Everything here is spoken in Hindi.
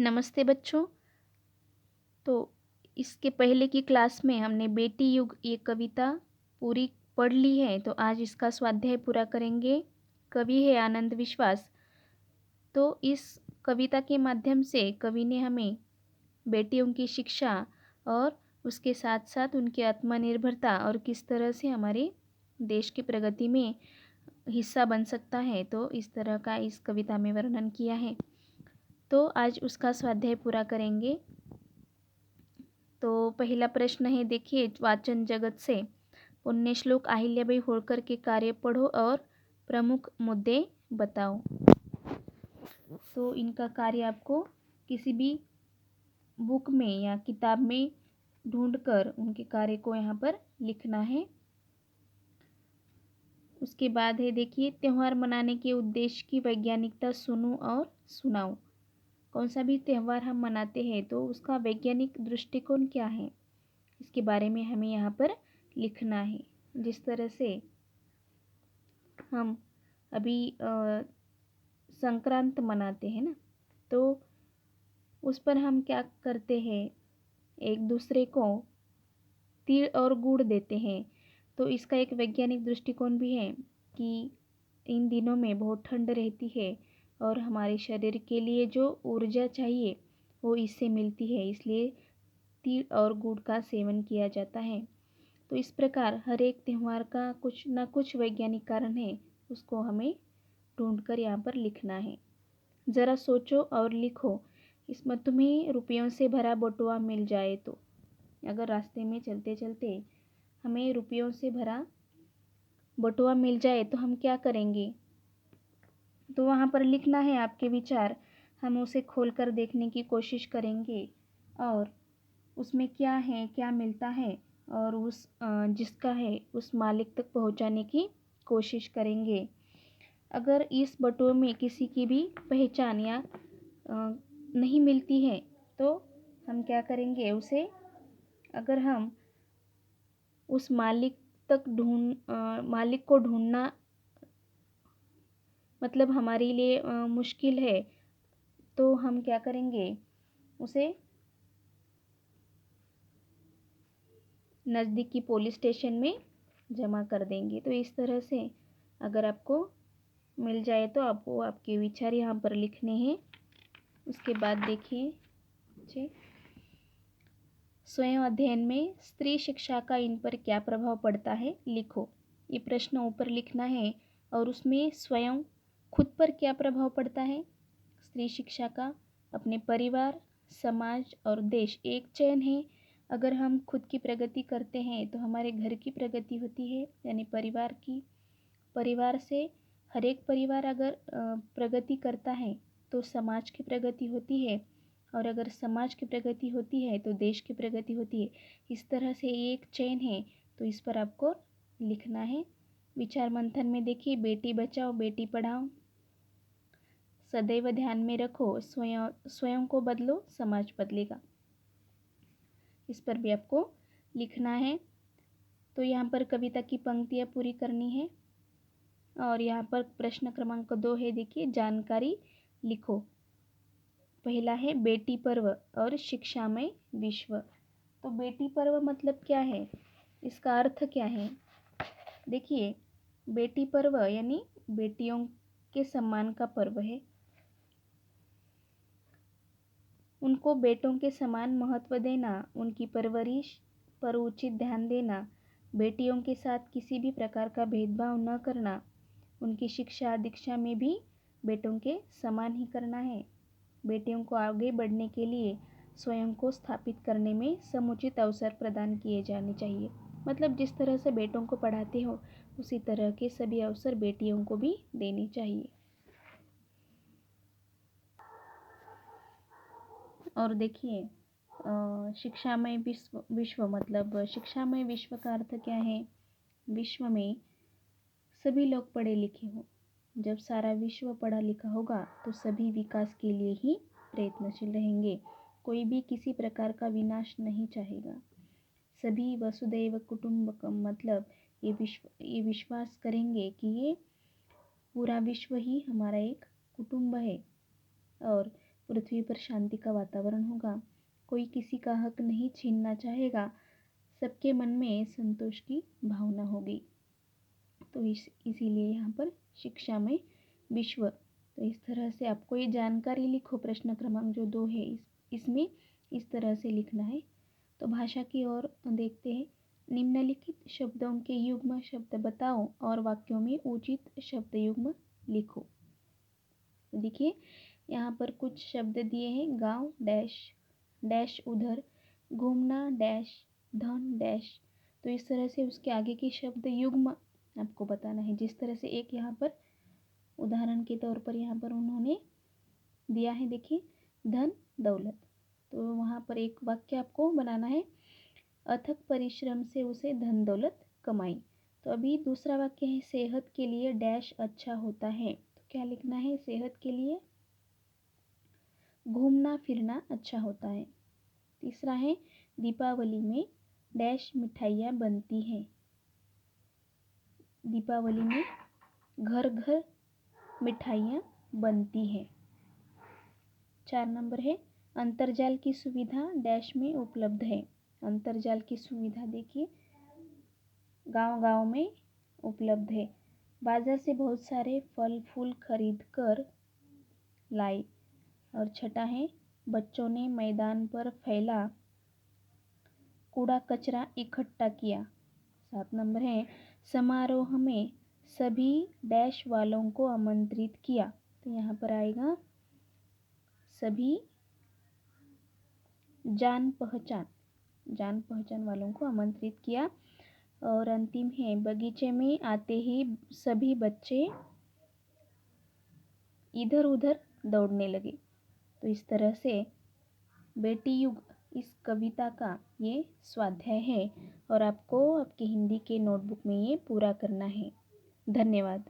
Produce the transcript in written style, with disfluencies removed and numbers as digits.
नमस्ते बच्चों। तो इसके पहले की क्लास में हमने बेटी युग ये कविता पूरी पढ़ ली है, तो आज इसका स्वाध्याय पूरा करेंगे। कवि है आनंद विश्वास। तो इस कविता के माध्यम से कवि ने हमें बेटियों की शिक्षा और उसके साथ साथ उनकी आत्मनिर्भरता और किस तरह से हमारे देश की प्रगति में हिस्सा बन सकता है, तो इस तरह का इस कविता में वर्णन किया है। तो आज उसका स्वाध्याय पूरा करेंगे। तो पहला प्रश्न है, देखिए, वाचन जगत से पुण्य श्लोक अहिल्याबाई होळकर के कार्य पढ़ो और प्रमुख मुद्दे बताओ। तो इनका कार्य आपको किसी भी बुक में या किताब में ढूंढकर उनके कार्य को यहाँ पर लिखना है। उसके बाद है, देखिए, त्यौहार मनाने के उद्देश्य की वैज्ञानिकता सुनो और सुनाओ। कौन सा भी त्यौहार हम मनाते हैं तो उसका वैज्ञानिक दृष्टिकोण क्या है, इसके बारे में हमें यहाँ पर लिखना है। जिस तरह से हम अभी संक्रांत मनाते हैं ना, तो उस पर हम क्या करते हैं, एक दूसरे को तिल और गुड़ देते हैं। तो इसका एक वैज्ञानिक दृष्टिकोण भी है कि इन दिनों में बहुत ठंड रहती है और हमारे शरीर के लिए जो ऊर्जा चाहिए वो इससे मिलती है, इसलिए तिल और गुड़ का सेवन किया जाता है। तो इस प्रकार हर एक त्यौहार का कुछ ना कुछ वैज्ञानिक कारण है, उसको हमें ढूंढकर यहाँ पर लिखना है। ज़रा सोचो और लिखो, इसमें तुम्हें रुपयों से भरा बटुआ मिल जाए तो, अगर रास्ते में चलते चलते हमें रुपयों से भरा बटुआ मिल जाए तो हम क्या करेंगे। तो वहाँ पर लिखना है आपके विचार। हम उसे खोलकर देखने की कोशिश करेंगे और उसमें क्या है, क्या मिलता है, और उस जिसका है उस मालिक तक पहुँचाने की कोशिश करेंगे। अगर इस बटुए में किसी की भी पहचान या नहीं मिलती है तो हम क्या करेंगे, उसे अगर हम उस मालिक मालिक को ढूंढना मतलब हमारे लिए मुश्किल है, तो हम क्या करेंगे, उसे नज़दीकी पुलिस स्टेशन में जमा कर देंगे। तो इस तरह से अगर आपको मिल जाए तो आपको आपके विचार यहाँ पर लिखने हैं। उसके बाद देखिए, स्वयं अध्ययन में स्त्री शिक्षा का इन पर क्या प्रभाव पड़ता है, लिखो। ये प्रश्न ऊपर लिखना है और उसमें स्वयं खुद पर क्या प्रभाव पड़ता है स्त्री शिक्षा का, अपने परिवार, समाज और देश। एक चयन है, अगर हम खुद की प्रगति करते हैं तो हमारे घर की प्रगति होती है, यानी परिवार की। परिवार से हर एक परिवार अगर प्रगति करता है तो समाज की प्रगति होती है, और अगर समाज की प्रगति होती है तो देश की प्रगति होती है। इस तरह से ये एक चेन है, तो इस पर आपको लिखना है। विचार मंथन में देखिए, बेटी बचाओ बेटी पढ़ाओ, सदैव ध्यान में रखो, स्वयं को बदलो समाज बदलेगा। इस पर भी आपको लिखना है। तो यहाँ पर कविता की पंक्तियाँ पूरी करनी है। और यहाँ पर प्रश्न क्रमांक 2 है, देखिए, जानकारी लिखो। पहला है बेटी पर्व और शिक्षामय विश्व। तो बेटी पर्व मतलब क्या है, इसका अर्थ क्या है। देखिए, बेटी पर्व यानी बेटियों के सम्मान का पर्व है। उनको बेटों के समान महत्व देना, उनकी परवरिश पर उचित ध्यान देना, बेटियों के साथ किसी भी प्रकार का भेदभाव न करना, उनकी शिक्षा दीक्षा में भी बेटों के समान ही करना है। बेटियों को आगे बढ़ने के लिए स्वयं को स्थापित करने में समुचित अवसर प्रदान किए जाने चाहिए। मतलब जिस तरह से बेटों को पढ़ाते हो उसी तरह के सभी अवसर बेटियों को भी देने चाहिए। और देखिए, शिक्षामय विश्व मतलब शिक्षामय विश्व का अर्थ क्या है। विश्व में सभी लोग पढ़े लिखे हों। जब सारा विश्व पढ़ा लिखा होगा तो सभी विकास के लिए ही प्रयत्नशील रहेंगे। कोई भी किसी प्रकार का विनाश नहीं चाहेगा। सभी वसुदैव कुटुंबकम मतलब ये विश्वास करेंगे कि ये पूरा विश्व ही हमारा एक कुटुंब है और पृथ्वी पर शांति का वातावरण होगा, कोई किसी का हक नहीं छीनना चाहेगा, सबके मन में संतोष की भावना होगी। तो इसीलिए यहाँ पर शिक्षा में विश्व। तो इस तरह से आपको ये जानकारी लिखो, प्रश्न क्रमांक जो 2 है इसमें इस तरह से लिखना है। तो भाषा की ओर देखते हैं। निम्नलिखित शब्दों के युग्म शब्द बताओ और वाक्यों में उचित शब्द युग्म लिखो। तो देखिए यहाँ पर कुछ शब्द दिए हैं। गांव डैश, डैश उधर, घूमना डैश, धन डैश। तो इस तरह से उसके आगे के शब्द युग्म आपको बताना है। जिस तरह से एक यहाँ पर उदाहरण के तौर पर यहाँ पर उन्होंने दिया है, देखिए धन दौलत। तो वहाँ पर एक वाक्य आपको बनाना है, अथक परिश्रम से उसे धन दौलत कमाई। तो अभी दूसरा वाक्य है, सेहत के लिए डैश अच्छा होता है। तो क्या लिखना है, सेहत के लिए घूमना फिरना अच्छा होता है। तीसरा है, दीपावली में डैश मिठाइयाँ बनती हैं। दीपावली में घर घर मिठाइयाँ बनती हैं। 4 नंबर है, अंतर्जाल की सुविधा डैश में उपलब्ध है। अंतर्जाल की सुविधा देखिए गांव-गांव में उपलब्ध है। बाजार से बहुत सारे फल फूल खरीद कर लाए। और छठा है, बच्चों ने मैदान पर फैला कूड़ा कचरा इकट्ठा किया। 7 नंबर है, समारोह में सभी डैश वालों को आमंत्रित किया। तो यहाँ पर आएगा सभी जान पहचान वालों को आमंत्रित किया। और अंतिम है, बगीचे में आते ही सभी बच्चे इधर उधर दौड़ने लगे। तो इस तरह से बेटी युग इस कविता का ये स्वाध्याय है और आपको आपकी हिंदी के नोटबुक में ये पूरा करना है। धन्यवाद।